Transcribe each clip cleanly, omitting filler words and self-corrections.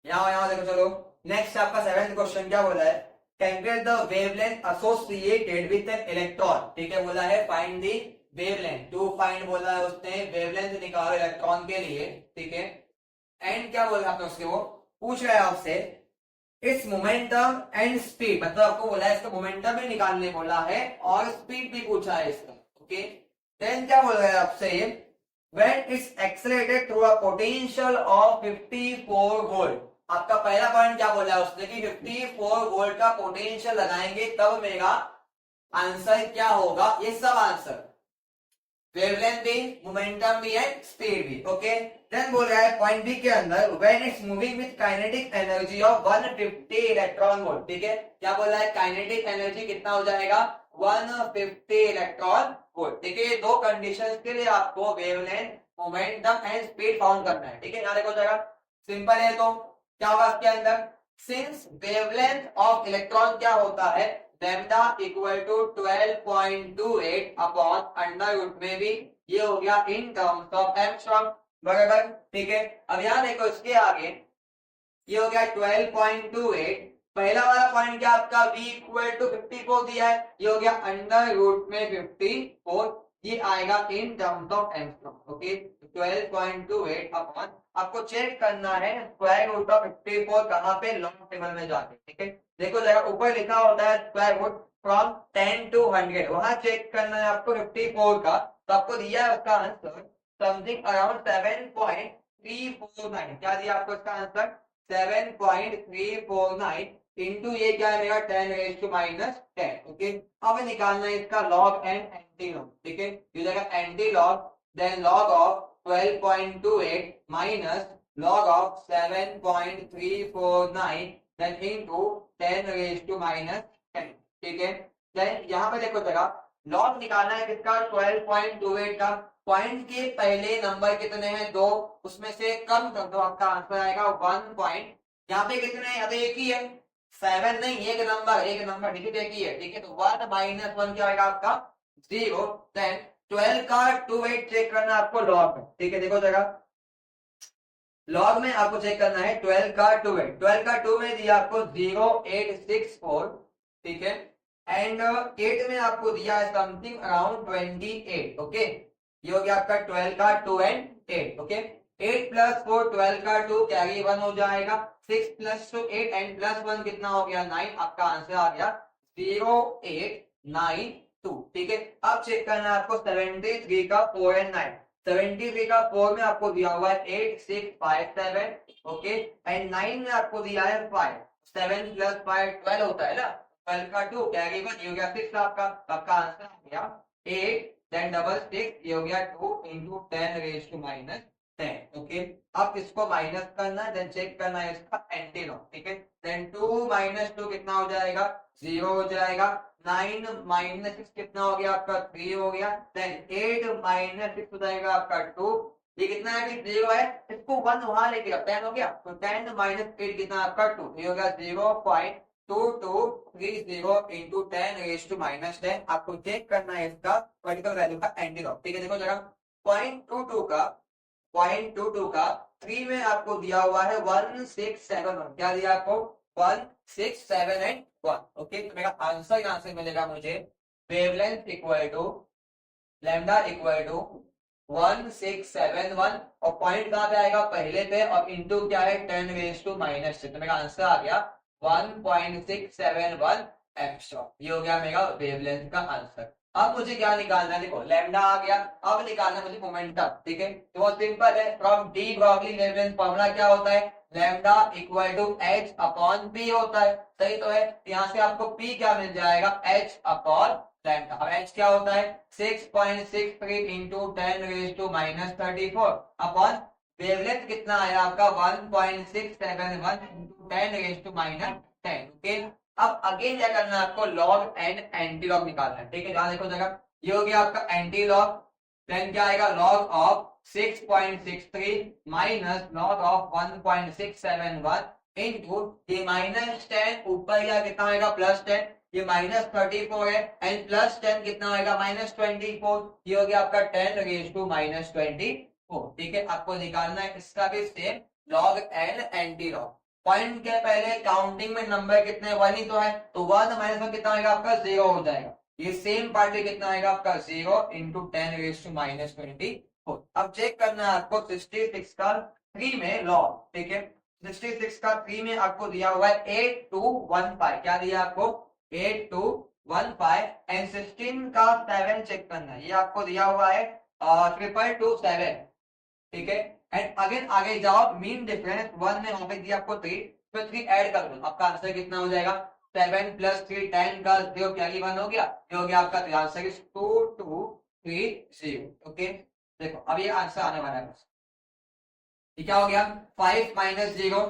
यहाँ देखो चलो। नेक्स्ट आपका सेवेंथ क्वेश्चन क्या बोला है, calculate the wavelength associated with an electron. ठीक है, बोला है find the wavelength, to find बोला है उसने, वेवलेंथ निकालो इलेक्ट्रॉन के लिए। ठीक है, एंड क्या बोला आपने उसके, वो पूछ रहा है आपसे इट्स मोमेंटम एंड स्पीड, मतलब आपको बोला है इसका मोमेंटम भी निकालने बोला है और स्पीड भी पूछा है इसका। ओके, देन क्या बोल रहा है आपसे, when it's accelerated through a potential of 54 volt. आपका पहला पॉइंट क्या बोला है उसने कि 54 वोल्ट का पोटेंशियल लगाएंगे तब मेरा आंसर क्या होगा, ये सब आंसर, वेवलेंथ भी, मोमेंटम भी एंड स्पीड भी। ओके, देन बोल रहा है पॉइंट बी के अंदर when it's moving with kinetic energy of 150 electron volt. ठीक है, क्या बोला है, काइनेटिक एनर्जी कितना हो जाएगा, 150 इलेक्ट्रॉन वोल्ट। ठीक है, ये दो कंडीशंस के लिए आपको wavelength, momentum and speed found करना है। ठीक है, यहाँ देखो जरा, सिंपल है तो क्या होगा इसके अंदर, सिंस वेवलेंथ ऑफ इलेक्ट्रॉन क्या होता है, lambda equal to 12.28 upon under root में भी, ये हो गया इन टर्म्स ऑफ एंगस्ट्रॉम, बराबर। ठीक है, अब यहाँ देखो इसके आगे ये हो गया 12.28, पहला वाला पॉइंट क्या आपका v इक्वल टू 54 दिया है, ये हो गया अंडर रूट में 54, ये आएगा in terms of angstrom. Okay, 12.28 upon, आपको चेक करना है स्क्वायर रूट ऑफ 54 कहाँ पे, लॉग टेबल में जाके। ठीक है, देखो जरा ऊपर लिखा होता है स्क्वायर रूट फ्रॉम 10 टू 100, वहां चेक करना है आपको 54 का, तो आपको दिया है उसका आंसर समथिंग अराउंड 7.349। क्या दिया आपको इसका आंसर, 7.349 इंटू ये क्या है मेरा 10 रेज टू माइनस 10। ओके, अब निकालना है इसका लॉग एंड एंटी लॉग। ठीक है, ये जाएगा anti log, then log of 12.28 minus log of 7.349 then into 10 raised to minus 10। ठीक है, देन यहाँ पे देखो जरा, log निकालना है किसका, 12.28 का, पॉइंट के पहले नंबर कितने हैं, दो, उसमें से कम कर दो, आपका आंसर आएगा 1 पॉइंट, यहाँ पे कितने हैं, अभी एक ही है, 7 नहीं, एक नंबर डिजिट एक ही है। ठीक है, तो 1 माइनस 1 क्या आएगा आपका 0, देन 12 का 28 चेक करना है आपको लॉग में। ठीक है, देखो जरा, लॉग में आपको चेक करना है 12 का 2 है, 12 का 2 में दिया आपको 0864। ठीक है, एंड 8 में आपको दिया है समथिंग अराउंड 28। ओके, ये हो गया आपका 12 का 2 एंड 8। ओके, 8 प्लस 4 12 का 2 कैरी 1 हो जाएगा, 6 प्लस 2 8 एंड प्लस 1 कितना हो गया 9, आपका आंसर आ गया 0892। ठीक है, अब चेक करना है आपको 73 का 4 एंड 9, 73 का 4 में आपको दिया हुआ है 8657। ओके, एंड 9 में आपको दिया है 5, 7 प्लस 5 12 होता है ना, 12 का 2 कैरी 1, ये हो गया 6, आपका आंसर आ गया 8, देन डबल 6, ये हो गया 2 into 10 raise to minus 10। Okay, अब इसको माइनस करना है, देन चेक करना है इसका एंटीलॉग। ठीक है, देन 2 माइनस 2 कितना हो जाएगा, 0 हो जाएगा, 9 माइनस 6 कितना हो गया आपका 3 हो गया, देन 8 माइनस 6 हो जाएगा आपका 2, ये कितना है कि 0 है, इसको 1 वहां लेके 10 हो गया, तो 10 माइनस 8 कितना आपका 2, ये हो गया 0.2230 इंटू 10 रेज टू माइनस 10। आपको चेक करना है इसका पर्टिकुलर वैल्यू का एंटीलॉग। ठीक है, देखो जरा, 0.22 का 3 में आपको दिया हुआ है 1671, क्या दिया आपको 167 एंड 1। ओके, तो मेरा आंसर यहां से मिलेगा मुझे wavelength equal to lambda equal to 1671, और पॉइंट कहां पे आएगा, पहले पे, और इंटू क्या है 10 रेज टू माइनस 6, तो मेरा आंसर आ गया 1.671 एंगस्ट्रॉम। ये हो गया मेरा वेवलेंथ का आंसर। अब मुझे क्या निकालना है, देखो लैम्डा आ गया, अब निकालना है मुझे मोमेंटम। ठीक है, तो बहुत सिंपल है, from de Broglie wavelength formula क्या होता है, lambda equal to H upon P होता है, सही तो है, यहाँ से आपको पी क्या मिल जाएगा, एच अपॉन लैम्डा। अब एच क्या होता है 6.63 into 10 raise to minus 34 upon wavelength कितना आया आपका 1.671 into 10 raise to minus 10। Okay, अब अगेन क्या करना है आपको, लॉग एंड एंटी लॉग निकालना है। ठीक है, जहां देखो जगह, ये हो गया आपका एंटी लॉग, देन क्या आएगा log of 6.63 minus log of 1.671 into ये माइनस 10, ऊपर या कितना आएगा प्लस 10, ये माइनस 34 है, एंड प्लस 10 कितना आएगा माइनस 24, ये हो गया आपका 10 रेज टू माइनस 24। ठीक है, आपको निकालना है इसका भी same log and anti log. Point के पहले काउंटिंग में नंबर कितने, 1 ही तो है, तो 1 माइनस 1 कितना आएगा आपका, 0 हो जाएगा। ये सेम पार्ट में कितना आएगा आपका, 0 इंटू 10 रेज टू माइनस 24। अब चेक करना है आपको 66 का 3 में लॉग, ठीक है। 66 का 3 में आपको दिया हुआ है 8215, क्या दिया आपको, 8215, एंड 16 का 7 चेक करना है, ये आपको दिया हुआ है 2227, ठीक है। एंड अगेन आगे जाओ, मीन डिफरेंस 1 में वहां पे दिया आपको 3, तो 3 ऐड कर दो, आपका आंसर कितना हो जाएगा, 7 प्लस 3 10 का 0 क्या 1 हो गया, ये हो गया आपका आंसर इज 2230। ओके, देखो अब ये आंसर आने वाला है, ये क्या हो गया, 5 माइनस 0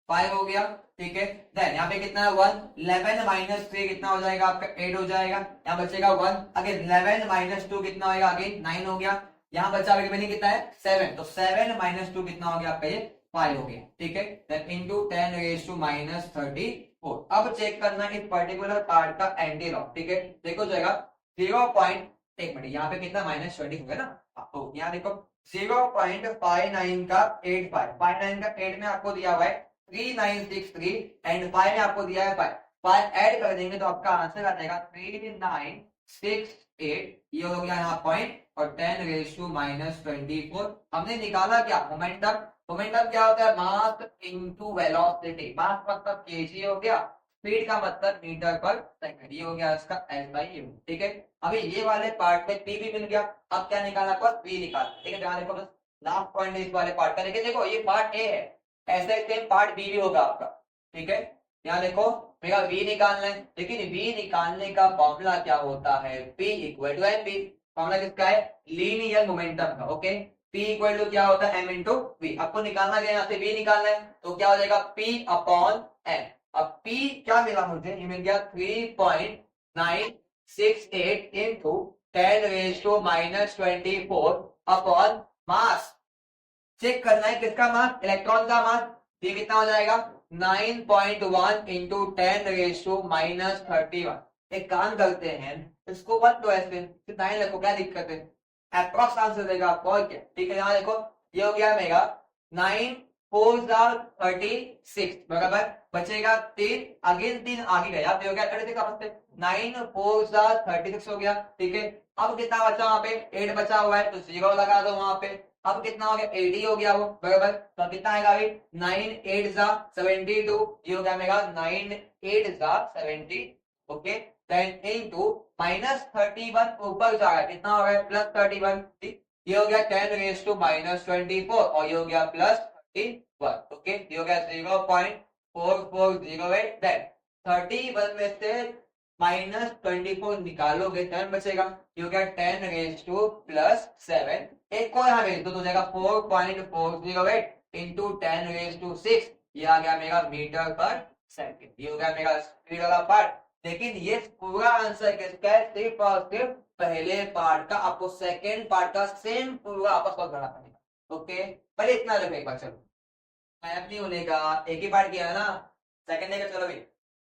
5 हो गया, ठीक है। देन यहाँ पे कितना है 1, 11 माइनस 3 कितना हो जाएगा आपका 8 हो जाएगा, यहाँ बचेगा 1, अगेन 11 माइनस 2 कितना होगा, अगेन 9 हो गया, यहाँ बचा रिमेनिंग कितना है 7, तो 7 माइनस 2 कितना हो गया आपका, ये 5 हो गया, ठीक है। Then into 10 raise to minus 34। अब चेक करना इस पर्टिकुलर पार्ट का एंटी लॉग, ठीक है। देखो जाएगा 1 मिनट, यहाँ पे कितना माइनस 20 हो गया ना, तो यहाँ देखो 0.59 का 85, 59 का 8 में आपको दिया हुआ है 3963, एंड 5 में आपको दिया है 5 ऐड कर देंगे तो आपका आंसर आ जाएगा 3968, ये हो गया यहाँ पॉइंट, और 10 रेज टू माइनस 24। हमने निकाला क्या, मोमेंटम। मोमेंटम क्या होता है, मास इनटू वेलोसिटी, मास मतलब केजी हो गया, स्पीड का मतलब मीटर पर सेकंड, ये हो गया इसका एस बाई यू, ठीक है। अभी ये वाले पार्ट में पी भी मिल गया, अब क्या निकालना आपको, पी निकाल, ठीक है। ध्यान देखो बस लास्ट पॉइंट इस वाले पार्ट का, लेकिन देखो ये पार्ट ए है, ऐसे सेम पार्ट बी भी होगा आपका, ठीक है। यहाँ देखो मेरा वी निकालना है, लेकिन वी निकालने का फॉर्मूला क्या होता है, P equal to M P, formula किसका है, लीनियर मोमेंटम का, ओके। पी इक्वल टू क्या होता है, एम इंटू वी, आपको निकालना क्या, यहाँ से वी निकालना है, तो क्या हो जाएगा पी अपॉन एम। अब P क्या मिला मुझे, ये मिल गया 3.968 into 10 raise to minus 24 upon mass. Check करना है किसका मास, इलेक्ट्रॉन का मास, ये कितना हो जाएगा 9.1 इंटू 10 रेज टू माइनस 31। एक काम करते हैं, इसको 1 तो ऐसे 9 रखो, क्या दिक्कत है, अप्रॉक्स आंसर देगा आपको, और क्या, ठीक है। यहाँ देखो ये हो गया मेगा 9 4 36 बराबर, बचेगा 3, अगेन 3 आगे गया, हो गया 36 आपस में, 9 4 36 हो गया, ठीक है। अब कितना बचा वहां पे, 8 बचा हुआ है, तो 0 लगा दो वहां पे। अब कितना हो गया, 80 हो गया वो, बराबर, तो कितना आएगा अभी 9 8 72, ये हो गया मेरा 9 8 70, ओके। देन इनटू माइनस 31 ऊपर जा रहा है, कितना हो गया प्लस 31, ये हो गया 10 रेज टू माइनस 24, और ये हो गया प्लस 31, ओके। ये हो गया 0.4408, देन 31 में से माइनस 24 निकालोगे 10 बचेगा, ये हो गया 10 रेज टू प्लस 7, एक को यहाँ भेज दो, तो हो जाएगा 4.408 इंटू 10 रेज टू 6, ये आ गया मेरा मीटर पर सेकंड, ये हो गया मेरा स्पीड वाला पार्ट। लेकिन ये पूरा आंसर किसका है, सिर्फ और सिर्फ पहले पार्ट का, आपको सेकेंड पार्ट का सेम पूरा आपस में करना पड़ेगा, ओके। पहले इतना देखो एक बार, चलो मैप नहीं होने का, एक ही पार्ट किया है ना, सेकंड का, चलो भाई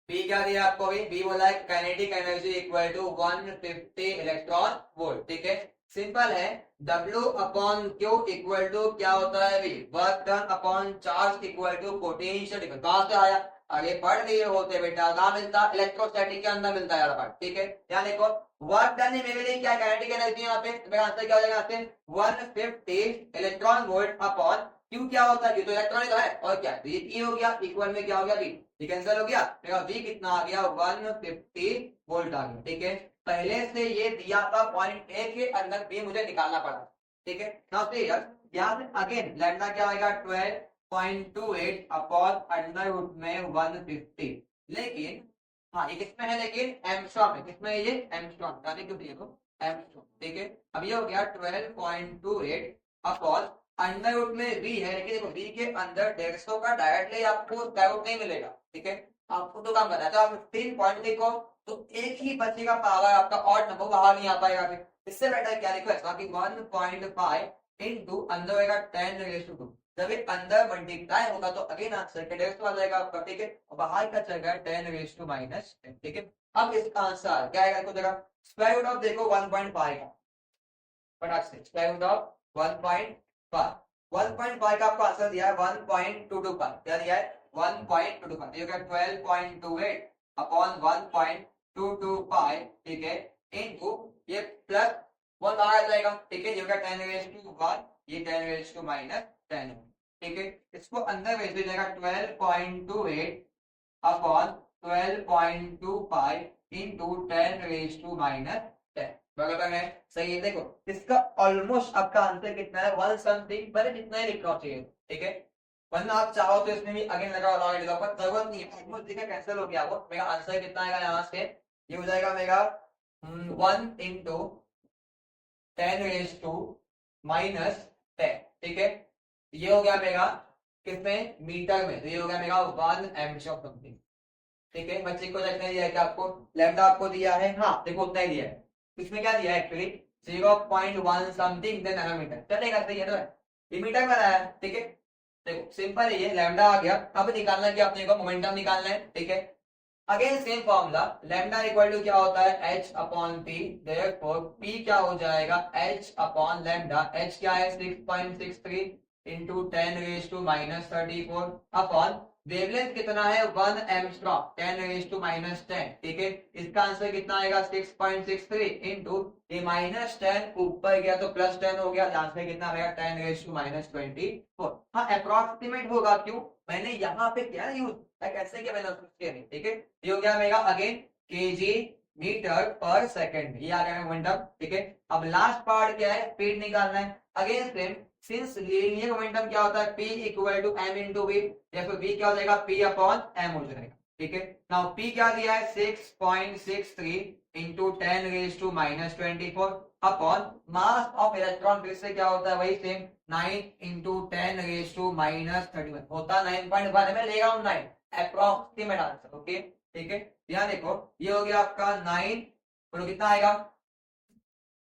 बी क्या दिया आपको, भी बी बोला है kinetic energy equal to 150 electron volt, ठीक है। सिंपल है, W upon Q equal to क्या होता है भी, work done upon charge equal to potential difference, कहां से आया, आगे पढ़ लिए होते बेटा, कहां मिलता, इलेक्ट्रोस्टैटिक के अंदर मिलता है यार पार्ट, ठीक है। यहाँ देखो वर्क डन है मेरे लिए क्या, काइनेटिक एनर्जी यहाँ पे, तो मेरा आंसर क्या हो जाएगा, यहाँ से 150 इलेक्ट्रॉन वोल्ट अपॉन क्यू क्या होता है, तो इलेक्ट्रॉन तो है, और क्या, तो ये ई हो गया, इक्वल में क्या हो गया बी, ये कैंसिल हो गया, मेरा वी कितना आ गया 150 वोल्ट आ गया, ठीक है। पहले से ये दिया था पॉइंट ए के अंदर बी मुझे निकालना पड़ा, ठीक है। नाउ सी हियर, यहां से अगेन लैम्डा क्या आएगा 12.28 अपॉन अंडर रूट में 150, लेकिन हाँ ये किसमें है, लेकिन एंगस्ट्रॉम में, किसमें है ये एंगस्ट्रॉम, यानी क्यों दिए तो एंगस्ट्रॉम, ठीक है। अब ये हो गया 12.28 अपॉन अंडर रूट में v है, लेकिन देखो v के अंदर 150 का डायरेक्टली आपको स्क्वायर रूट नहीं मिलेगा, ठीक है। आपको तो काम करना है, तो आप 15 पॉइंट देखो, तो एक ही बचेगा पावर आपका, और नंबर बाहर नहीं आ पाएगा, इससे बेटर क्या लिखो ऐसा कि 1.5 इंटू अंदर होगा 10 रेज़ टू 2, जब ये अंदर मल्टीप्लाई होगा तो अगेन आंसर के डेस्क आ जाएगा आपका, ठीक है। और बाहर का चलेगा 10 रेज़ टू माइनस 10, ठीक है। अब इसका आंसर क्या आएगा, देखो जरा स्क्वायर रूट ऑफ देखो 1.5 का, फटाक से स्क्वायर रूट ऑफ 1.5 का आपको आंसर दिया है 1.225, क्या दिया है 1.25, ठीक है 12.28 अपॉन 1.22 पाई, ठीक है इनटू ये प्लस 1 बाहर आ जाएगा, ठीक है ये होगा 10 रेज टू 1, ये 10 रेज टू माइनस 10, ठीक है इसको अंदर भेज दीजिएगा 12.28 upon 12.2 pi into 10 raise to minus 10, बराबर है सही है। देखो इसका ऑलमोस्ट आपका आंसर कितना है, 1 समथिंग, भले जितना ही लिखना चाहिए, ठीक है वरना आप चाहो तो इसमें भी अगेन लगा लगा पर जरूरत नहीं है, ऑलमोस्ट देखा कैंसिल हो गया वो। मेरा आंसर कितना आएगा यहाँ से, ये हो जाएगा मेरा 1 इंटू 10 रेज टू माइनस 10, ठीक है ये हो गया मेरा किसमें, मीटर में, तो ये हो गया मेरा 1 एम्पीयर ऑफ समथिंग, ठीक है बच्चे को देखने दिया है कि आपको लैम्डा आपको दिया है, हाँ देखो उतना ही दिया है, इसमें क्या दिया है एक्चुअली 0.1 समथिंग देन नैनोमीटर, चलेगा सही है तो ये मीटर में आया, ठीक है देखो सिंपल है ये, लैम्डा आ गया, अब निकालना क्या अपने को, मोमेंटम निकालना है, ठीक है again same formula, lambda equal to क्या होता है h upon p, therefore p क्या हो जाएगा h अपॉन लैम्डा, h क्या है 6.63 into 10 raise to minus 34 upon wavelength कितना है 1 एंगस्ट्रॉम 10 रेज टू माइनस 10, ठीक है इसका आंसर कितना आएगा 6.63 इंटू ये माइनस 10 ऊपर गया तो प्लस 10 हो गया, आंसर कितना आएगा 10 रेज टू माइनस 24। हाँ अप्रोक्सीमेट होगा, क्यों मैंने यहाँ पे क्या यूज कैसे क्या मैंने किया नहीं, ठीक है ये हो गया मेरा अगेन केजी मीटर पर सेकंड, ये आ गया मोमेंटम, ठीक है अब लास्ट पार्ट क्या है, स्पीड निकालना है, again same since linear momentum क्या होता है p equal to m into v, या फिर v क्या हो जाएगा p अपॉन m हो जाएगा, ठीक है नाउ p क्या दिया है 6.63 into 10 raise to minus 24 upon mass of electron, फिर से क्या होता है वही same 9 into 10 raise to minus 31 होता 9.1 में ले रहा हूं 9 अप्रोक्सीमेट आंसर, ओके ठीक है यहाँ देखो ये हो गया आपका 9 और कितना आएगा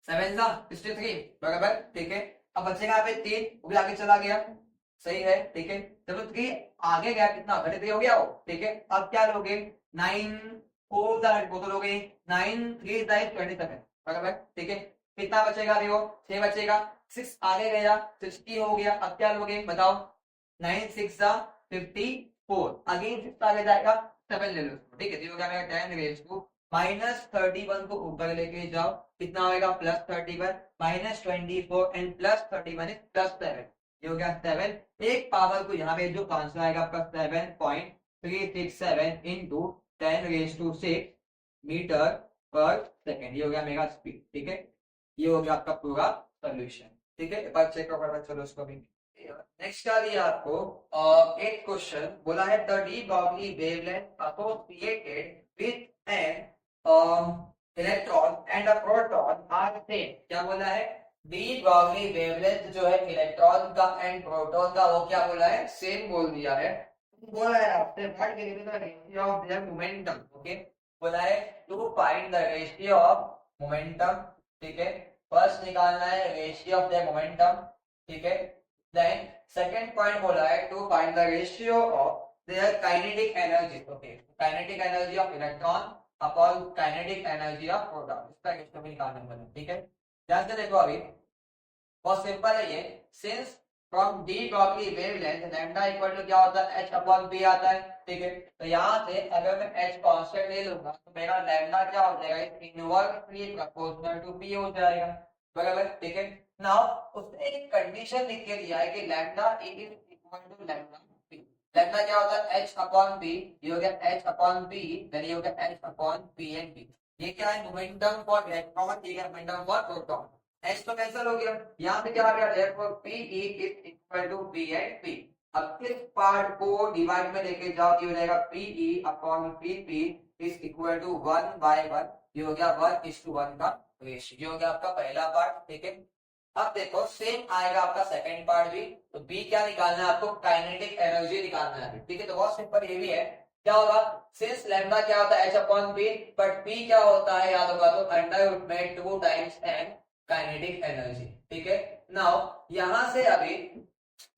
7 63 बराबर, ठीक है अब बचेगा यहाँ पे 3, वो भी आगे चला गया सही है, ठीक है चलो 3 आगे गया कितना 33 हो गया वो, ठीक है अब क्या लोगे 9 4 वो तो लोगे 9 3 27 बराबर, ठीक है कितना बचेगा देखो 6 बचेगा, 6 आगे गया 60 हो गया, अब क्या लोगे बताओ 9 6 54, अगेन 6 आगे जाएगा 7 ले लो, ठीक है हो गया मेरा 10 रेज टू माइनस 31 को ऊपर लेके जाओ कितना होगा plus 31 minus 24 and plus 31 is plus 7, ये हो गया 7, एक पावर को यहाँ पे जो आंसर आएगा आपका 7.367 इंटू 10 रेज टू 6 मीटर पर सेकेंड, ये हो गया मेरा स्पीड, ठीक है ये हो गया आपका पूरा सोल्यूशन, ठीक है एक बार चेक कर चलो उसको भी। नेक्स्ट क्या दिया आपको एक क्वेश्चन बोला है the de Broglie wavelength associated with an electron and a proton are same, क्या बोला है डी ब्रॉगली वेवलेंथ जो है इलेक्ट्रॉन का एंड प्रोटॉन का वो क्या बोला है सेम बोल दिया है, बोला है आपसे what can be the ratio of their momentum, okay बोला है to find the ratio of momentum, ठीक है फर्स्ट निकालना है रेशियो ऑफ देयर मोमेंटम, ठीक है then second point बोला है to find the ratio of their kinetic energy, okay kinetic energy of electron upon kinetic energy of proton, इसका ratio भी निकालना है, ठीक है ध्यान से देखो अभी बहुत सिंपल है ये, since from d Broglie wavelength lambda equal to क्या होता है h upon p आता है, ठीक है तो यहाँ से अगर मैं h कांस्टेंट ले लूंगा तो मेरा लैम्डा क्या हो जाएगा इनवर्सली प्रोपोर्शनल टू p हो जाएगा बराबर, ठीक है नाउ उसने एक कंडीशन लिख के दिया है कि lambda is equal to lambda p, lambda क्या होता है h अपॉन p, ये हो गया h अपॉन p देन ये हो गया h upon p and p, ये क्या है मोमेंटम फॉर इलेक्ट्रॉन, ये है मोमेंटम फॉर प्रोटॉन, h तो कैंसिल हो गया यहाँ पे क्या आ गया therefore p is equal to p and p, अब इस पार्ट को डिवाइड में लेके जाओ ये हो जाएगा p e upon p p is equal to 1/1, ये हो गया 1:1 का रेशियो, ये हो गया आपका पहला पार्ट, ठीक है अब देखो सेम आएगा आपका सेकंड पार्ट भी, तो B क्या निकालना है आपको काइनेटिक एनर्जी निकालना है, ठीक है तो बहुत सिंपल ये भी है क्या होगा सिंस लैम्डा क्या होता है h upon p but p क्या होता है याद होगा तो अंडर रूट में 2 टाइम्स n काइनेटिक एनर्जी, ठीक है नाउ यहां से अभी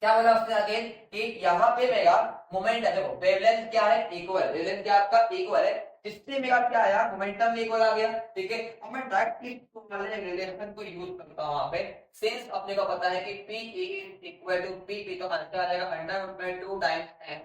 क्या बोला उसने आगे कि यहाँ पे मेरा मोमेंट है देखो वेवलेंथ क्या है इक्वल, वेवलेंथ क्या आपका इक्वल है जिससे मेरा क्या आया मोमेंटम इक्वल आ गया, ठीक है अब मैं डायरेक्टली वाले रिलेशन को यूज करता हूं वहां पे, सिंस अपने को पता है कि p is equal to p, तो आंसर आ जाएगा अंडर रूट में 2 times n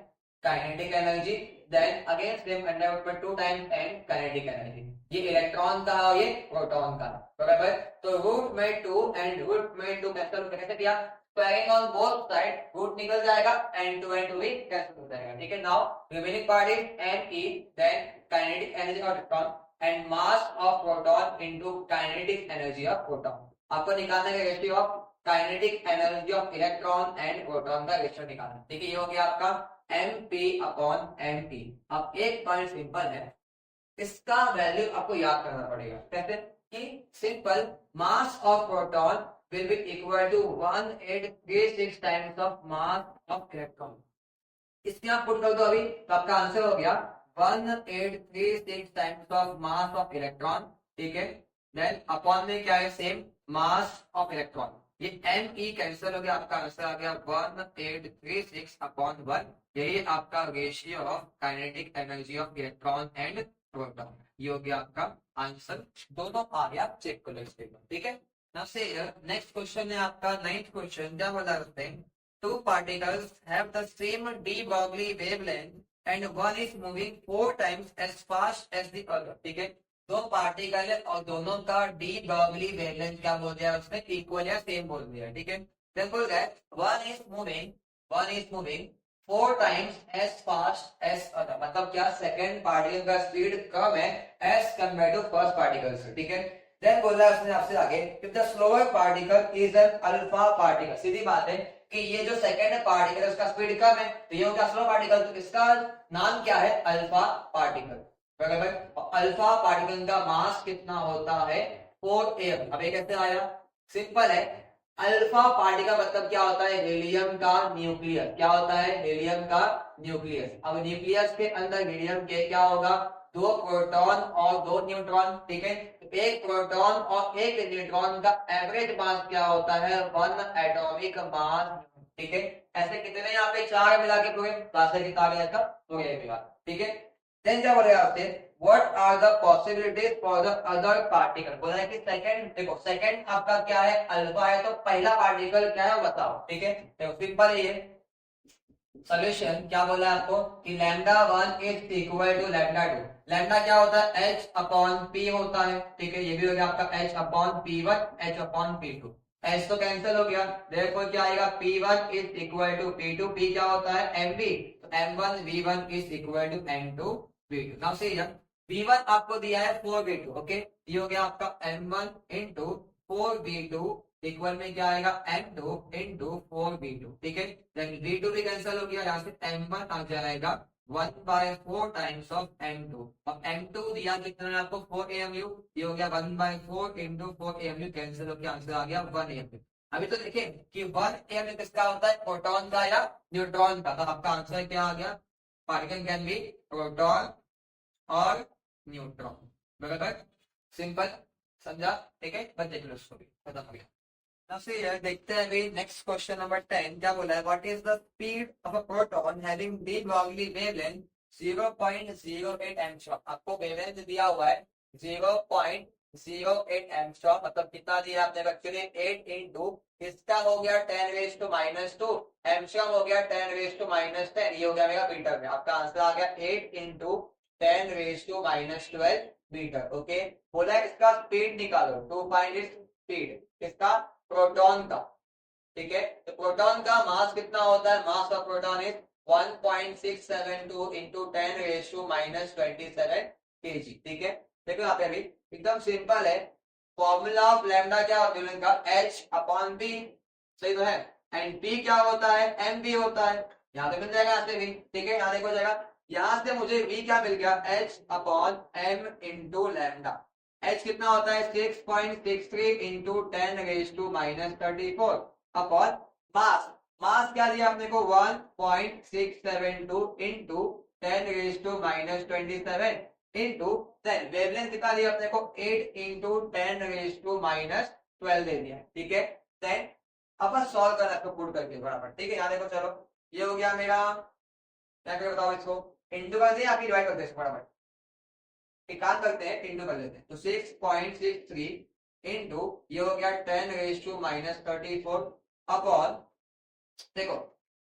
kinetic energy, then again same under root में 2 टाइम्स एन काइनेटिक एनर्जी। ये इलेक्ट्रॉन का और ये प्रोटॉन का, बराबर। तो रूट में 2 एंड रूट में 2 कैंसिल कैसे किया, squaring on both side, root निकल जाएगा एंड टू भी कैंसिल हो जाएगा, ठीक है। Now remaining part is N E, then kinetic energy of electron and mass of proton into kinetic energy of proton. आपको निकालने का ratio of kinetic energy of electron and proton का ratio निकालना, ठीक है। ये हो गया आपका mp अपॉन mp। अब एक पॉइंट सिंपल है, इसका वैल्यू आपको याद करना पड़ेगा। कैसे कि simple mass of proton will be equal to 1836 times of mass of electron. इसमें आप पुट कर दो अभी, तो आपका आंसर हो गया 1836 times of mass of electron, ठीक है। देन अपॉन में क्या है, सेम मास ऑफ इलेक्ट्रॉन। ये एम ई कैंसिल हो गया, आपका आंसर आ गया 1836 अपॉन 1। यही आपका ratio of kinetic energy of electron and proton. ये हो गया आपका आंसर, दोनों आ गया, चेक कर लो इस पेपर, ठीक है। नाउ से नेक्स्ट क्वेश्चन है आपका 9th क्वेश्चन। क्या बता सकते हैं, two particles have the same de Broglie wavelength and one is moving 4 times as fast as the other, ठीक है। दो पार्टिकल है और दोनों का डी ब्रॉगली वेवलेंथ क्या बोल दिया उसने, इक्वल या सेम बोल दिया, ठीक है। देन बोल गए one is moving 4 times as fast as other, मतलब क्या सेकंड पार्टिकल का स्पीड कम है as compare to first particle से, ठीक है। देन बोला उसने आपसे आगे if the slower particle is an alpha particle, सीधी बात है कि ये जो सेकंड पार्टिकल है उसका स्पीड कम है, तो ये हो गया स्लो पार्टिकल, तो इसका नाम क्या है, अल्फा पार्टिकल, बराबर। अल्फा पार्टिकल का मास कितना होता है, 4m। अब ये कैसे आया, सिंपल है, अल्फा पार्टिकल मतलब क्या होता है, हीलियम का न्यूक्लियस। क्या होता है, हीलियम का न्यूक्लियस। अब न्यूक्लियस के अंदर हीलियम के क्या होगा, 2 प्रोटॉन और 2 न्यूट्रॉन, ठीक है। एक प्रोटॉन और एक न्यूट्रॉन का एवरेज मास क्या होता है, 1 एटॉमिक मास, ठीक है। ऐसे कितने यहाँ पे 4 मिला के पूरे क्लास का पूरे मिला, ठीक है। देन क्या बोलेगा आपसे, what are the possibilities for the other particle. बोला है कि सेकंड, देखो सेकंड आपका क्या है, अल्फा है, तो पहला पार्टिकल क्या है बताओ, ठीक है। देखो सिंपल है ये सोल्यूशन। क्या बोला है आपको कि lambda 1 is equal to lambda 2। Lambda क्या होता है, h अपॉन p होता है, ठीक है। ये भी हो गया आपका h upon p1, h upon p2। h तो कैंसिल हो गया, देखो क्या आएगा, p1 is equal to p2, p क्या होता है mv, तो m1 v1 is equal to m2 v2। Now see v1 आपको दिया है 4v2, ओके। ये हो गया आपका m1 इंटू 4v2 इक्वल में क्या आएगा, m2 इंटू 4v2, ठीक है। देन v2 भी कैंसिल हो गया, यहाँ से m1 आ जाएगा 1/4 टाइम्स ऑफ m2। अब m2 दिया कितना है आपको, 4amu, ये हो गया 1/4 इंटू 4amu, कैंसिल हो गया, आंसर आ गया 1amu। अभी तो देखिए कि 1amu किसका होता है, प्रोटॉन का या न्यूट्रॉन का, तो आपका आंसर क्या आ गया, पार्टिकल कैन बी प्रोटॉन और न्यूट्रॉन, बराबर, सिंपल, समझा, ठीक है। बस देख लो उसको भी, खत्म हो गया। Now see here, देखते हैं अभी नेक्स्ट क्वेश्चन नंबर 10। क्या बोला है, what is the speed of a proton having D Broglie wavelength 0.08 angstrom. आपको वेवलेंथ दिया हुआ है 0.08 एंगस्ट्रॉम, मतलब कितना दिया आपने एक्चुअली 8 इंटू इसका हो गया 10⁻², एंगस्ट्रॉम हो गया 10⁻10, ये हो गया मेरा मीटर में। आपका आंसर आ गया 8 इंटू 10⁻12 मीटर, ओके। बोला है इसका स्पीड निकालो, टू फाइंड इट्स स्पीड, किसका, प्रोटॉन का, ठीक है। तो प्रोटॉन का मास कितना होता है, मास of proton is 1.672 into 10⁻27 kg, ठीक है। देखो यहाँ पे अभी एकदम सिंपल है, फॉर्मूला ऑफ लैम्डा क्या होता है का, h अपॉन p, सही तो है, एंड p क्या होता है, mv होता है। यहाँ पे मिल जाएगा, यहाँ से भी, ठीक है। यहाँ देखो जाएगा, यहाँ से मुझे v क्या मिल गया, h upon m into lambda. h कितना होता है, 6.63 इंटू 10⁻34 अपॉन मास, मास क्या दिया आपने को 1.672 इंटू 10⁻27 इंटू देन वेवलेंथ कितना दिया आपने को 8 इंटू 10⁻12 दे दिया, ठीक है। देन अपन सॉल्व करना इसको पुट करके फटाफट, ठीक है। यहाँ देखो, चलो ये हो गया मेरा, क्या करें बताओ, इसको इंटू कर दिया, आपकी डिवाइड कर दे फटाफट, एक काम करते हैं, इंटू कर लेते हैं। तो 6.63 इंटू ये हो गया 10⁻34 अपॉन, देखो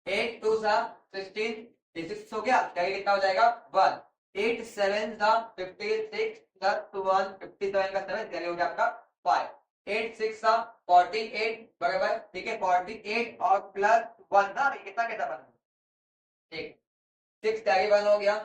8 2 16, ये 6 हो गया, क्या ये कितना हो जाएगा 1, 8 7 का 56 प्लस 1 57 का 7 क्या हो गया आपका 5, 8 6 का 48 बराबर, ठीक है 48 और प्लस 1 ना, ये कितना कितना बना, ठीक 6 टैगी 1 हो गया,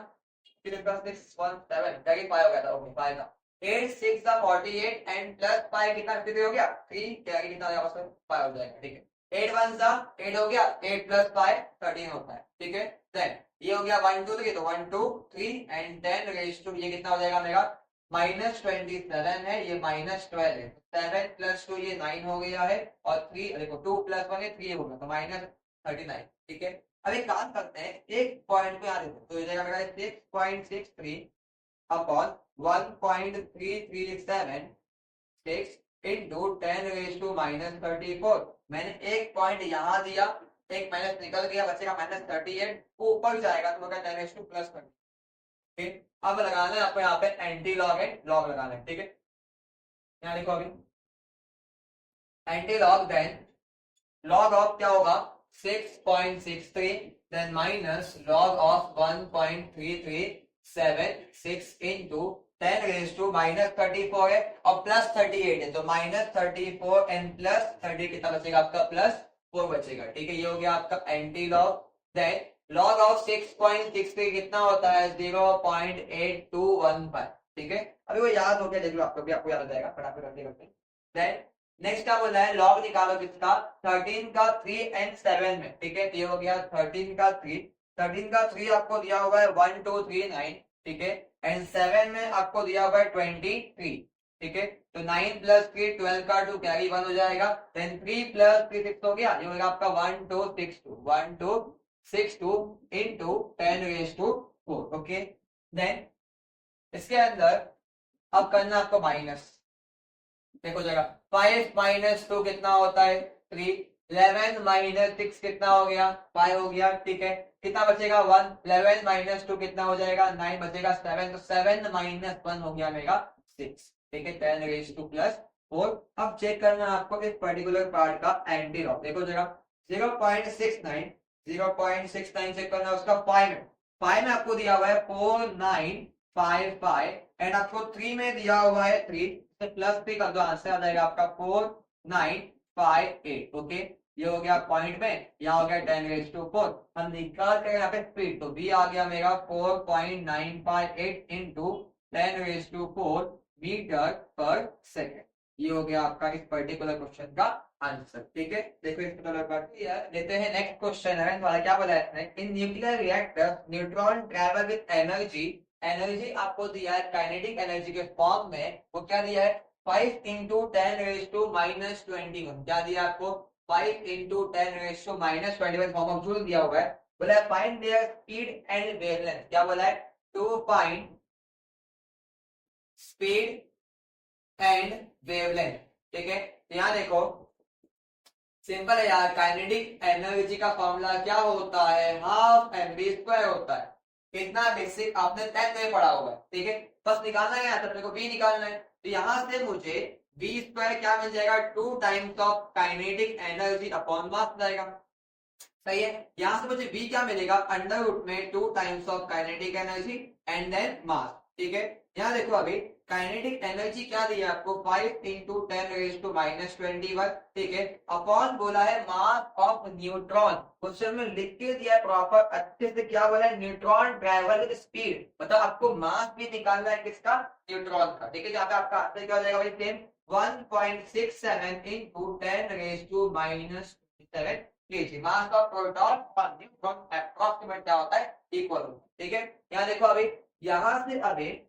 फिर इसका 6 1 7 टैगी 5 हो गया था, ओके 5 का 8 6 का 48 एंड प्लस 5 कितना 53 हो गया, 3 टैगी कितना हो जाएगा उसमें 5 हो जाएगा, ठीक है 8 1 का 8 हो गया, 8 प्लस 5 13 होता है, ठीक है देन ये हो गया 1 2 3 तो 1 2 3 एंड देन रेज टू ये कितना हो जाएगा मेरा -27 है, ये -12 है, 7 प्लस 2 ये 9 हो गया है और 3 देखो 2 प्लस 1 है 3 हो गया तो -39, ठीक है अब एक काम करते हैं, एक पॉइंट को यहाँ देते हैं तो ये जाएगा मेरा 6.63 अपॉन 1.337 6 इंटू 10 रेज टू -34, मैंने एक पॉइंट यहाँ दिया, एक माइनस निकल गया, बचेगा -38, ऊपर जाएगा तो होगा 10 रेज टू +20, ठीक अब लगाना है आपको यहाँ पे एंटी लॉग एंड लॉग लगाना है, ठीक है यहाँ लिखो अभी anti log, then log of क्या होगा 6.63 then minus log of 1.3376 into 10 raise to -34 है और +38 है तो -34 एंड +30 कितना बचेगा आपका +4 बचेगा, ठीक है ये हो गया आपका anti log, then log of 6.63 कितना होता है 0.8215, ठीक है अभी वो याद हो गया, देख लो आपको भी, आपको याद हो जाएगा फटाफट करते करते, देन नेक्स्ट क्या बोला है लॉग निकालो किसका 13 का 3 एंड 7 में, ठीक है ये हो गया 13 का 3 आपको दिया हुआ है 1239, ठीक है एंड 7 में आपको दिया हुआ है 23, ठीक है तो 9 प्लस 3 12 का 2 कैरी 1 हो जाएगा, देन 3 प्लस 3 6 हो गया, ये होगा आपका 1262 into 10 raise to 4, okay then इसके अंदर अब करना आपको माइनस, देखो जाएगा 5 - 2 कितना होता है 3, 11 - 6 कितना हो गया 5 हो गया, ठीक है कितना बचेगा 1, 11 - 2 कितना हो जाएगा 9 बचेगा 7 तो 7 - 1 हो गया मेरा 6, ठीक है 10 रेज टू +4, अब चेक करना है आपको इस पर्टिकुलर पार्ट का एंटी लॉग, देखो जरा 0.69 चेक करना है उसका 5 में आपको दिया हुआ है 4955 एंड आपको 3 में दिया हुआ है 3 +3 का तो आंसर आ जाएगा आपका 4958, ओके ये हो गया पॉइंट में, यहाँ हो गया 10 रेज टू 4, हम निकाल कर यहाँ पे स्पीड तो b आ गया मेरा 4.958 इंटू 10 रेज टू 4 मीटर पर सेकेंड, ये हो गया आपका इस पर्टिकुलर क्वेश्चन का आंसर, ठीक है देखो इस पर्टिकुलर लेते हैं नेक्स्ट क्वेश्चन है वाला क्या बोला है, in nuclear reactor neutron travel with energy आपको दिया है काइनेटिक एनर्जी के फॉर्म में, वो क्या दिया है 5 इंटू 10 रेज टू -21, क्या दिया आपको 5 into 10 raise to -21 form of joule दिया हुआ है, बोला है find their speed and wavelength, क्या बोला है to find speed and wavelength, ठीक है यहाँ देखो सिंपल है यार, काइनेटिक एनर्जी का फॉर्मूला क्या होता है 12mv² होता है, कितना बेसिक आपने 10th में पढ़ा होगा, ठीक है बस निकालना है यहाँ तक को b निकालना है, तो यहाँ से मुझे v² क्या मिल जाएगा 2 times of kinetic energy upon mass जाएगा, सही है यहाँ से मुझे v क्या मिलेगा अंडर रूट में 2 times of kinetic energy and then mass, ठीक है यहाँ देखो अभी काइनेटिक एनर्जी क्या दिया आपको 5 इंटू 10 रेज टू -21, ठीक है अपॉन बोला है मास ऑफ न्यूट्रॉन, क्वेश्चन में लिख के दिया है प्रॉपर अच्छे से, क्या बोला है न्यूट्रॉन ट्रैवल विद स्पीड, मतलब आपको मास भी निकालना है किसका न्यूट्रॉन का, ठीक है जहाँ पे आपका आंसर क्या हो जाएगा भाई same 1.67 into 10 raise to -7 kg, mass of proton और न्यूट्रॉन अप्रॉक्सीमेट क्या होता है इक्वल, ठीक है यहाँ देखो अभी यहाँ से अभी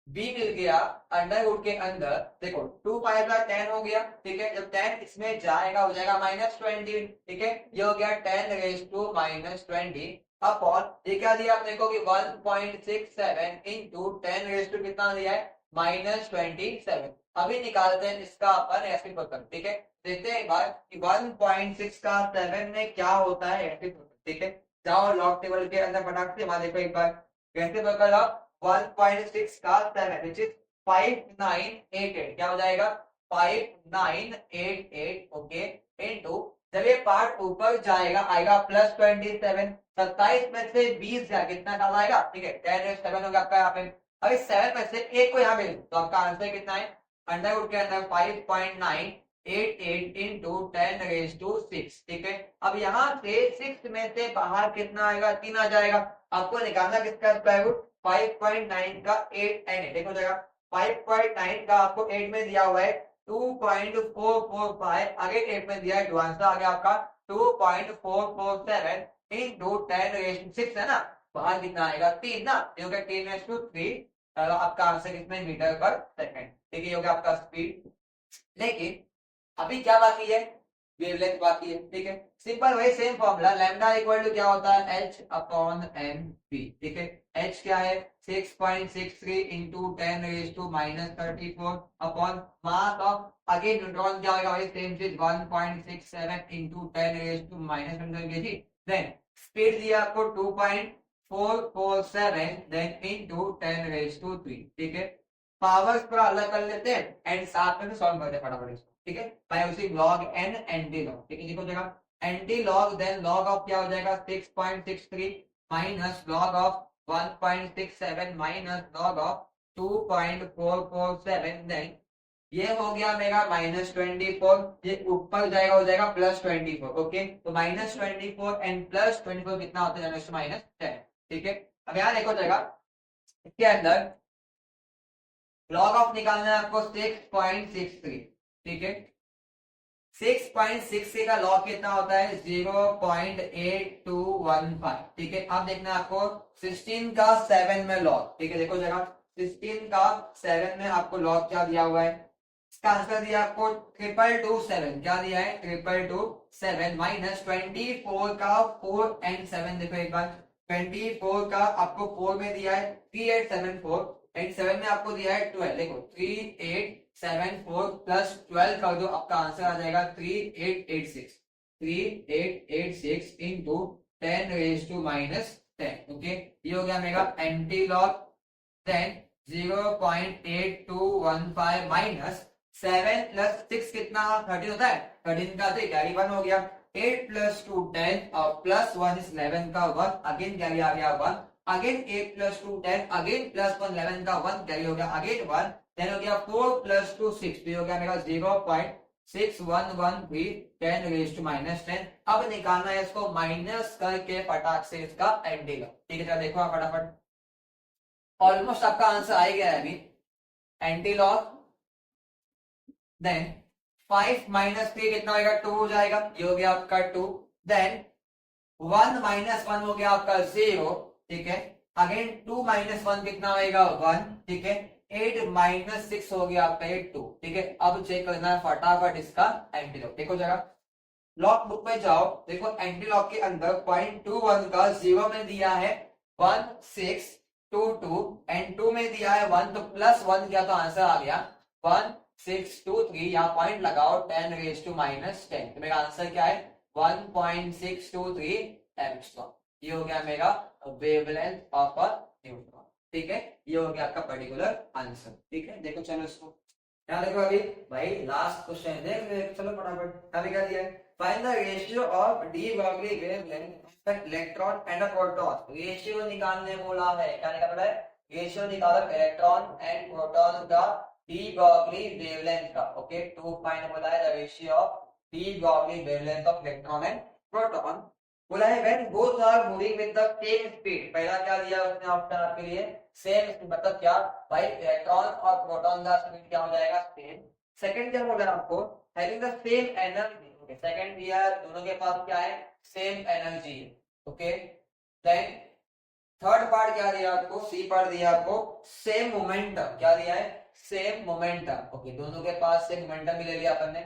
b मिल गया अंडर रूट के अंदर, देखो 2 5 10 हो गया, ठीक है जब 10 इसमें जाएगा हो जाएगा -20, ठीक है ये हो गया 10 रेज टू -20 अपॉन ये क्या दिया आपने को कि 1.67 इंटू 10 रेज टू कितना दिया है -27, अभी निकालते हैं इसका अपन रेसिप्रोकल, ठीक है देखते हैं एक बार कि 1.6 का 7 में क्या होता है रेसिप्रोकल, ठीक है जाओ लॉग टेबल के अंदर फटाक से वहां देखो एक बार रेसिप्रोकल ऑफ 1.6 का 7 which is 5988, क्या हो जाएगा 5988, ओके इनटू जब ये पार्ट ऊपर जाएगा आएगा +27, 27 में से 20 जा कितना डाला आएगा, ठीक है 10⁻7 हो गया आपका यहाँ पे। अब इस 7 में से एक को यहाँ पे तो आपका आंसर कितना है, अंडर रूट के अंदर 5.988 इंटू 10⁻6, ठीक है। अब यहाँ से 6 में से बाहर कितना आएगा, 3 आ जाएगा। आपको निकालना किसका स्क्वायर रूट, 5.9 का 8 एंड देखो जाएगा 5.9 का आपको 8 में दिया हुआ है 2.445, आगे 8 में दिया है, तो आंसर आ गया आपका 2.447 इंटू 10⁻6 है ना, बाहर कितना आएगा 3 ना, क्योंकि 10⁻3 आपका आंसर कितने मीटर पर सेकंड, ठीक है, ये हो गया आपका स्पीड। लेकिन अभी क्या बाकी है, वेवलेंथ बाकी है, ठीक है। सिंपल वही same formula, lambda equal to क्या होता है h अपॉन एम पी, ठीक है। h क्या है 6.63 into 10⁻34 upon mass of, again neutron क्या होगा वही सेम चीज 1.67 इंटू 10⁻⁻1 kg। देन स्पीड दिया आपको 2.447 देन इंटू 10⁻3, ठीक है। पावर्स पर अलग कर लेते हैं एंड साथ में सॉल्व करते हैं फटाफट इसको, ठीक है। By using log n anti log, ठीक है। देखो जगह anti log then log of क्या हो जाएगा 6.63 minus log of 1.67 minus log of 2.447 then ये हो गया मेरा -24, ये ऊपर जाएगा हो जाएगा +24, ओके। तो -24 एंड +24 कितना होता है -10, ठीक है। अब यहाँ देखो जाएगा इसके अंदर लॉग ऑफ निकालना है आपको 6.63, ठीक है। 6.63 का लॉग कितना होता है 0.8215, ठीक है। अब देखना है आपको 16 का 7 में लॉग, ठीक है। देखो जगह 16 का 7 में आपको लॉग क्या दिया हुआ है, इसका आंसर दिया आपको 227, क्या दिया है 227 माइनस 24 का 4 एंड 7, देखो एक बार 24 का आपको 4 में दिया है 3874 एंड 7 में आपको दिया है 12, देखो 3874 प्लस 12 कर दो, आपका आंसर आ जाएगा 3886 इंटू 10⁻⁻10, ओके। ये हो गया मेरा anti log then 0.8215 minus 7 plus 6 कितना 13 होता है, 13 का तो कैरी 1 हो गया, 8 प्लस 2 10 और प्लस 1 इज 11 का 1, अगेन कैरी आ गया 1, अगेन 8 प्लस 2 10 अगेन प्लस 1 11 का 1 कैरी हो गया अगेन 1, देन हो गया 4 प्लस 2 6, तो हो गया मेरा 0.6113 10⁻⁻10। अब निकालना है इसको माइनस करके फटाक से इसका एंटी लॉग, ठीक है। देखो आप फटाफट ऑलमोस्ट आपका आंसर आ गया है अभी, एंटी लॉग देन 5 माइनस 3 कितना होगा 2 हो जाएगा, ये हो गया आपका 2, देन 1 माइनस 1 हो गया आपका 0, ठीक है। अगेन 2 माइनस 1 कितना होगा 1, ठीक है। 8 माइनस 6 हो गया आपका 2, ठीक है। अब चेक करना है फटाफट इसका एंटी लॉग, देखो जरा लॉग बुक में जाओ, देखो एंटी लॉग के अंदर 0.21 का 0 में दिया है 1622 एंड 2 में दिया है 1, तो प्लस 1 किया तो आंसर आ गया 1623, यहाँ पॉइंट लगाओ 10⁻⁻10, तो मेरा आंसर क्या है 1.623 एंगस्ट्रॉम। ये हो गया मेरा वेवलेंथ ऑफ अ न्यूट्रॉन, ठीक है। ये हो गया आपका पर्टिकुलर आंसर, ठीक है। देखो चलो इसको यहाँ देखो अभी भाई लास्ट क्वेश्चन देख चलो फटाफट, अभी क्या दिया है find the ratio of de Broglie wavelength of electron and a proton. Ratio निकालने बोला है, क्या निकालना है रेशियो निकालो इलेक्ट्रॉन एंड प्रोटॉन का डी ब्रॉगली वेवलेंथ का, ओके। टू फाइंड बोला है the ratio of de Broglie wavelength of electron and proton. बोला है when both are moving with the same speed, पहला क्या दिया उसने ऑप्शन आपके लिए सेम स्पीड, मतलब क्या भाई इलेक्ट्रॉन और प्रोटॉन का स्पीड क्या हो जाएगा सेम। सेकंड क्या बोला आपको having the same energy, okay. Second दिया दोनों के पास क्या है सेम एनर्जी है, ओके। देन थर्ड पार्ट क्या दिया आपको, सी पार्ट दिया आपको सेम मोमेंटम, क्या दिया है सेम मोमेंटम, ओके। दोनों के पास सेम मोमेंटम भी ले लिया अपन ने।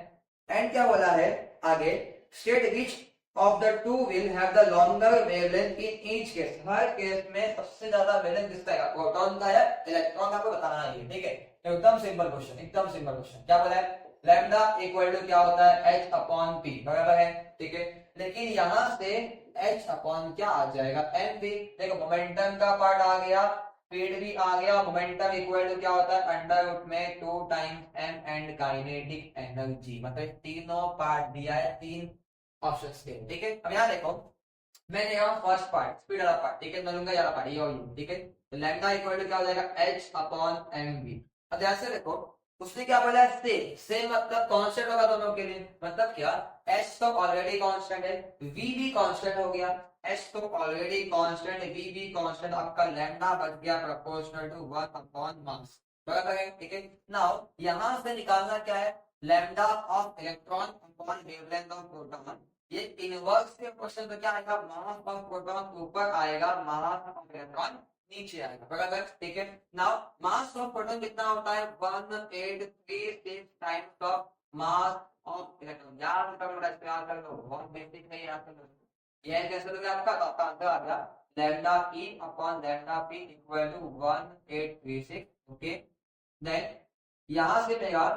एंड क्या बोला है आगे state which of the two will have the longer wavelength in each case, her case में सबसे ज्यादा वेवलेंथ किसका है प्रोटॉन का है इलेक्ट्रॉन का, आपको बताना है, ठीक है। एकदम सिंपल क्वेश्चन, एकदम सिंपल क्वेश्चन। क्या बोला है लैम्डा इक्वल टू क्या होता है h अपॉन p, बराबर है, ठीक है। लेकिन यहाँ से h अपॉन क्या आ जाएगा m भी, देखो मोमेंटम का पार्ट आ गया, स्पीड भी आ गया, मोमेंटम इक्वल टू क्या होता है अंडर रूट में 2 times m and kinetic energy, मतलब तीनों पार्ट दिया है, तीन ऑप्शन के, ठीक है। अब यहाँ देखो, मैं ले रहा हूँ फर्स्ट पार्ट, स्पीड वाला पार्ट, ठीक है, मैं लूंगा ये वाला पार्ट, ये और ये, ठीक है। तो लैम्डा इक्वल टू क्या हो जाएगा, एच अपॉन एम वी। अब ध्यान से देखो, उसने क्या बोला है, सेम। सेम मतलब कांस्टेंट होगा दोनों के लिए, मतलब क्या, एच तो ऑलरेडी कांस्टेंट है, वी भी कांस्टेंट हो गया, एच तो ऑलरेडी कांस्टेंट, वी भी कांस्टेंट, आपका लैम्डा बच गया प्रोपोर्शनल टू 1 अपॉन मास, बराबर है, ठीक है। नाउ यहां से निकालना क्या है, lambda of electron upon wavelength of proton. ये इनवर्स के क्वेश्चन पे क्या आएगा, मास ऑफ प्रोटॉन ऊपर आएगा, मास ऑफ इलेक्ट्रॉन नीचे आएगा, बराबर, ठीक है। नाउ मास ऑफ प्रोटॉन कितना होता है, 1836 times of mass of electron. याद कर लो, याद कर लो, बहुत बेसिक है, याद कर लो। ये कैसे लोगे आपका, तो आपका आंसर आ गया lambda E upon lambda P equal to 1836, okay. Then यहां से मेरा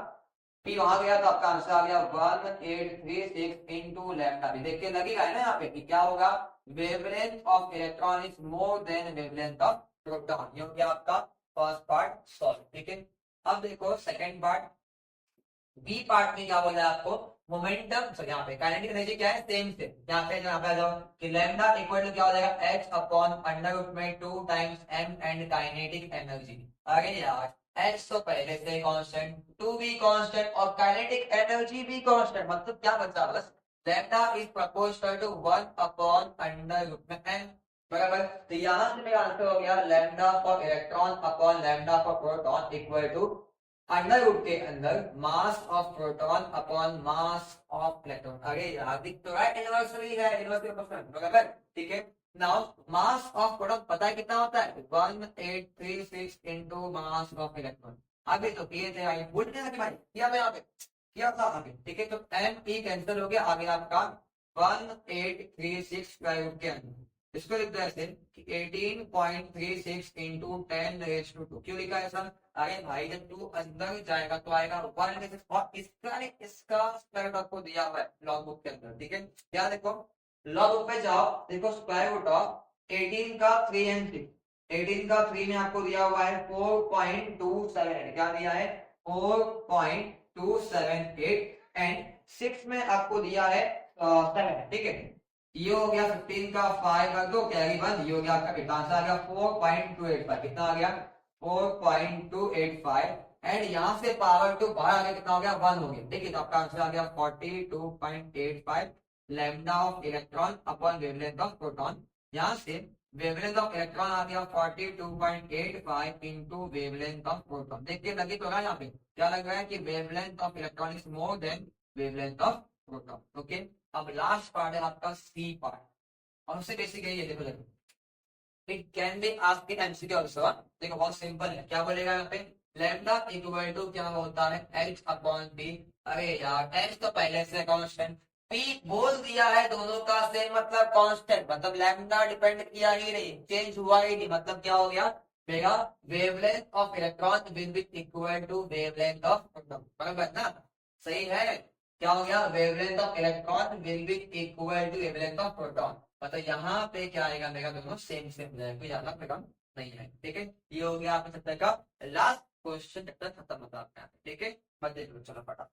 पी वहां गया तो आपका आंसर आ गया 1836 इंटू लैम्डा बी। देखिए लगेगा है ना यहाँ पे कि क्या होगा, wavelength of electron is more than wavelength of proton. ये हो गया आपका फर्स्ट पार्ट सॉल्व, ठीक है। अब देखो सेकंड पार्ट, बी पार्ट में क्या बोला है आपको, मोमेंटम, सो यहाँ पे काइनेटिक एनर्जी क्या है, सेम से यहाँ पे आ जाओ कि लैम्डा इक्वल टू क्या हो जाएगा, एच अपॉन अंडर रूट में 2 times M and kinetic energy. अरे यार एच तो पहले से कांस्टेंट, 2 भी कांस्टेंट और काइनेटिक एनर्जी भी कांस्टेंट, मतलब क्या बचा, बस lambda is proportional to 1 upon under root में एम, बराबर। तो यहाँ से मेरा आंसर हो गया lambda for electron upon lambda for proton equal to under root के अंदर mass of proton upon mass of electron. अरे यार दिख तो रहा है, इनवर्सली है, इनवर्सली प्रोपोर्शनल, बराबर, ठीक है। नाउ मास ऑफ प्रोटॉन पता है कितना होता है, 1836 इनटू मास ऑफ इलेक्ट्रॉन। अभी तो किए थे भाई, भूल गए भाई, किया मैं यहाँ पे किया था आगे, ठीक है। तो एम ई कैंसिल हो गया, आगे आपका 1836 का रूट के अंदर, इसको लिख दो ऐसे कि 18.36 इंटू 10⁻²। क्यों लिखा है सर, अरे भाई जब तू अंदर जाएगा तो आएगा 1, और इसका स्क्वायर रूट आपको दिया हुआ है लॉग बुक के अंदर, ठीक है। क्या देखो, लॉग बुक पे जाओ, देखो स्क्वायर रूट ऑफ 18 का 3 एंड 6, 18 का 3 में आपको दिया हुआ है 4.278, क्या दिया है 4.278, एंड 6 में आपको दिया है 7, ठीक है। ये हो गया 15 का 5 कर दो, कैरी 1, ये हो गया आपका कितना आंसर आ गया 4.285, कितना आ गया 4.285, एंड यहाँ से पावर टू बाहर आ गया, कितना हो गया 1 हो गया, ठीक है। तो आपका आंसर आ गया 42.85 lambda of electron upon wavelength of proton. यहाँ से वेवलेंथ ऑफ इलेक्ट्रॉन आ गया 42.85 इंटू वेवलेंथ ऑफ प्रोटॉन। देखिए लगी तो रहा है यहाँ पे, क्या लग रहा है कि wavelength of electron is more than wavelength of proton, okay. अब लास्ट पार्ट है आपका सी पार्ट, और उससे बेसिक है ये, देखो देखो it can be asked in MCQ also. देखो बहुत सिंपल है, क्या बोलेगा यहाँ पे, लैम्डा इक्वल टू क्या होता है, एच अपॉन पी। अरे यार एच तो पहले से कांस्टेंट, पी बोल दिया है दोनों का सेम, मतलब कांस्टेंट, मतलब लैम्डा डिपेंड किया ही नहीं, चेंज हुआ ही नहीं, मतलब क्या हो गया मेरा, wavelength of electron will be equal to wavelength of proton, बराबर ना, सही है। क्या हो गया, wavelength of electron will be equal to wavelength of proton, मतलब यहाँ पे क्या आएगा मेरा, दोनों सेम सेम हो जाएगा, कोई ज्यादा प्रॉब्लम नहीं है, ठीक है। ये हो गया आपका चैप्टर का लास्ट क्वेश्चन, चैप्टर खत्म होता है आपका, ठीक है। मत देखो, चलो फटा।